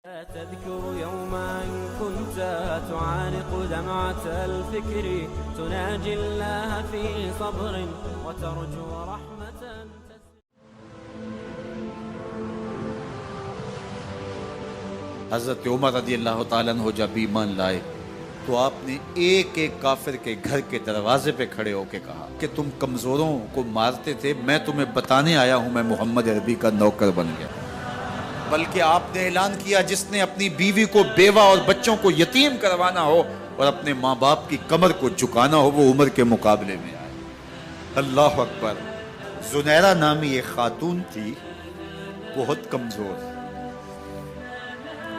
تذكر يوما كنت تعانق دمعة الفكر تناجي الله في صبر وترجو رحمة. حضرت عمر رضی اللہ تعالیٰ عنہ جب ایمان لائے تو آپ نے ایک ایک کافر کے گھر کے دروازے پہ کھڑے ہو کے کہا کہ تم کمزوروں کو مارتے تھے، میں تمہیں بتانے آیا ہوں میں محمد عربی کا نوکر بن گیا۔ بلکہ آپ نے اعلان کیا جس نے اپنی بیوی کو بیوہ اور بچوں کو یتیم کروانا ہو اور اپنے ماں باپ کی کمر کو جھکانا ہو وہ عمر کے مقابلے میں آئے۔ اللہ اکبر۔ زنیرہ نامی ایک خاتون تھی، بہت کمزور۔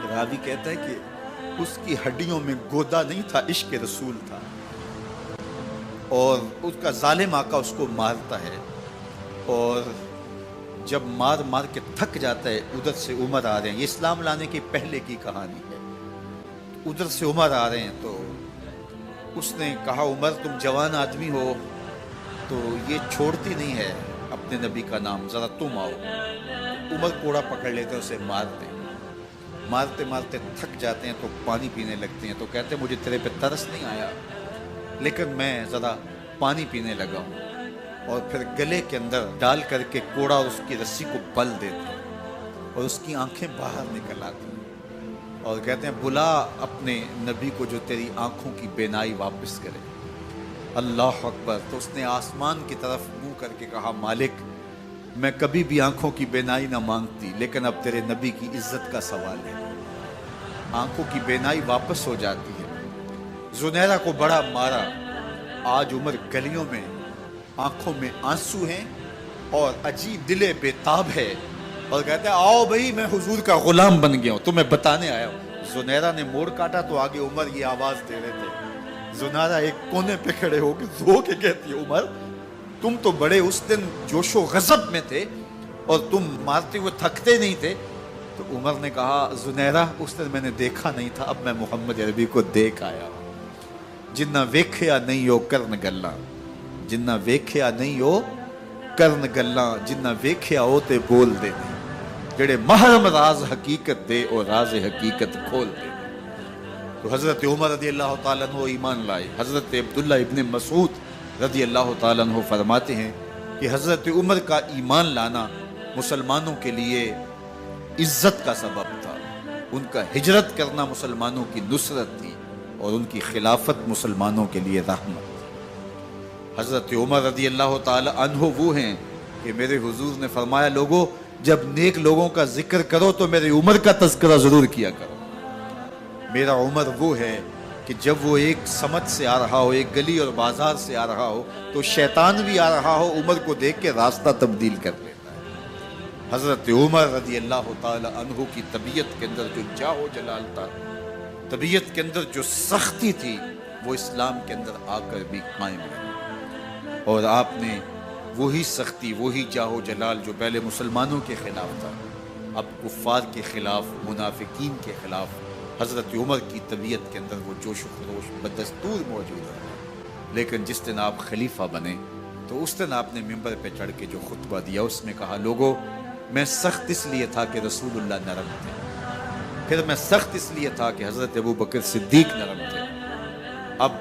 راوی کہتا ہے کہ اس کی ہڈیوں میں گودا نہیں تھا، عشق رسول تھا، اور اس کا ظالم آقا اس کو مارتا ہے، اور جب مار مار کے تھک جاتا ہے ادھر سے عمر آ رہے ہیں، یہ اسلام لانے کے پہلے کی کہانی ہے، ادھر سے عمر آ رہے ہیں تو اس نے کہا عمر تم جوان آدمی ہو تو یہ چھوڑتی نہیں ہے اپنے نبی کا نام، ذرا تم آؤ۔ عمر کوڑا پکڑ لیتے اسے مارتے مارتے تھک جاتے ہیں تو پانی پینے لگتے ہیں، تو کہتے ہیں مجھے تیرے پہ ترس نہیں آیا لیکن میں ذرا پانی پینے لگا ہوں، اور پھر گلے کے اندر ڈال کر کے کوڑا اور اس کی رسی کو بل دیتے ہیں اور اس کی آنکھیں باہر نکل آتی ہیں اور کہتے ہیں بلا اپنے نبی کو جو تیری آنکھوں کی بینائی واپس کرے۔ اللہ اکبر۔ تو اس نے آسمان کی طرف منہ کر کے کہا مالک میں کبھی بھی آنکھوں کی بینائی نہ مانگتی لیکن اب تیرے نبی کی عزت کا سوال ہے۔ آنکھوں کی بینائی واپس ہو جاتی ہے۔ زنیرہ کو بڑا مارا، آج عمر گلیوں میں آنکھوں میں آنسو ہیں اور عجیب دل بے تاب ہے، اور کہتے ہیں آؤ بھئی میں حضور کا غلام بن گیا ہوں، تمہیں بتانے آیا ہوں۔ زنیرہ نے موڑ کاٹا تو آگے عمر یہ آواز دے رہے تھے۔ زنیرہ ایک کونے پہ کھڑے ہو کے رو کے کہتی ہے عمر تم تو بڑے اس دن جوش و غضب میں تھے اور تم مارتے ہوئے تھکتے نہیں تھے۔ تو عمر نے کہا زنیرہ اس دن میں نے دیکھا نہیں تھا، اب میں محمد عربی کو دیکھ آیا ہوں۔ جنہ ویکھیا نہیں ہو کرن گلاں، جنہ ویکھیا نہیں ہو کرن گلاں، جنہ ویکھیا ہو تے بول دے جڑے محرم راز حقیقت دے اور راز حقیقت کھول دے۔ تو حضرت عمر رضی اللہ تعالیٰ عنہ ایمان لائے۔ حضرت عبداللہ ابن مسعود رضی اللہ تعالیٰ عنہ فرماتے ہیں کہ حضرت عمر کا ایمان لانا مسلمانوں کے لیے عزت کا سبب تھا، ان کا ہجرت کرنا مسلمانوں کی نصرت تھی اور ان کی خلافت مسلمانوں کے لیے رحمت۔ حضرت عمر رضی اللہ تعالی عنہ وہ ہیں کہ میرے حضور نے فرمایا لوگوں جب نیک لوگوں کا ذکر کرو تو میرے عمر کا تذکرہ ضرور کیا کرو۔ میرا عمر وہ ہے کہ جب وہ ایک سمت سے آ رہا ہو، ایک گلی اور بازار سے آ رہا ہو تو شیطان بھی آ رہا ہو عمر کو دیکھ کے راستہ تبدیل کر لیتا ہے۔ حضرت عمر رضی اللہ تعالی عنہ کی طبیعت کے اندر جو جاہ و جلال تھا، طبیعت کے اندر جو سختی تھی، وہ اسلام کے اندر آ کر بھی قائم رہی، اور آپ نے وہی سختی وہی جاہ و جلال جو پہلے مسلمانوں کے خلاف تھا اب کفار کے خلاف، منافقین کے خلاف حضرت عمر کی طبیعت کے اندر وہ جوش و خروش بدستور موجود ہے۔ لیکن جس دن آپ خلیفہ بنے تو اس دن آپ نے ممبر پہ چڑھ کے جو خطبہ دیا اس میں کہا لوگوں میں سخت اس لیے تھا کہ رسول اللہ نرم تھے، پھر میں سخت اس لیے تھا کہ حضرت ابو بکر صدیق نرم تھے، اب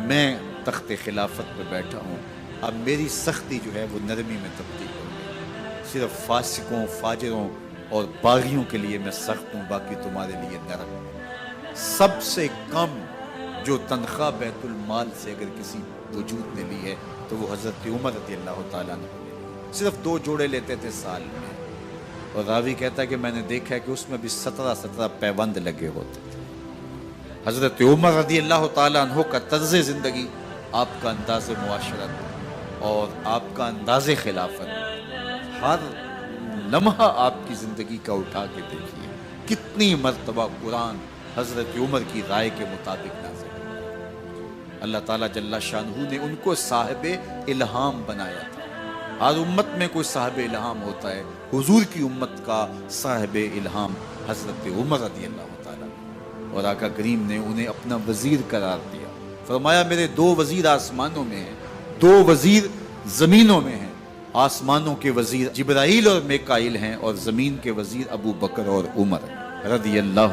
میں تخت خلافت پہ بیٹھا ہوں، اب میری سختی جو ہے وہ نرمی میں تبدیل ہو گئی، صرف فاسقوں فاجروں اور باغیوں کے لیے میں سخت ہوں، باقی تمہارے لیے نرم ہوں۔ سب سے کم جو تنخواہ بیت المال سے اگر کسی وجود نے لی ہے تو وہ حضرت عمر رضی اللہ تعالیٰ عنہ نے صرف 2 جوڑے لیتے تھے سال میں، اور راوی کہتا ہے کہ میں نے دیکھا ہے کہ اس میں بھی 17 پیوند لگے ہوتے تھے۔ حضرت عمر رضی اللہ تعالیٰ عنہ کا طرز زندگی، آپ کا انداز معاشرت اور آپ کا انداز خلافت، ہر لمحہ آپ کی زندگی کا اٹھا کے دیکھیے کتنی مرتبہ قرآن حضرت عمر کی رائے کے مطابق نازل ہے۔ اللہ تعالیٰ جل شانہ نے ان کو صاحب الہام بنایا تھا۔ ہر امت میں کوئی صاحب الہام ہوتا ہے، حضور کی امت کا صاحب الہام حضرت عمر رضی اللہ تعالیٰ، اور آقا کریم نے انہیں اپنا وزیر قرار دیا۔ فرمایا میرے 2 وزیر آسمانوں میں ہیں، 2 وزیر زمینوں میں ہیں، آسمانوں کے وزیر جبرائیل اور میکائیل ہیں اور زمین کے وزیر ابو بکر اور عمر رضی اللہ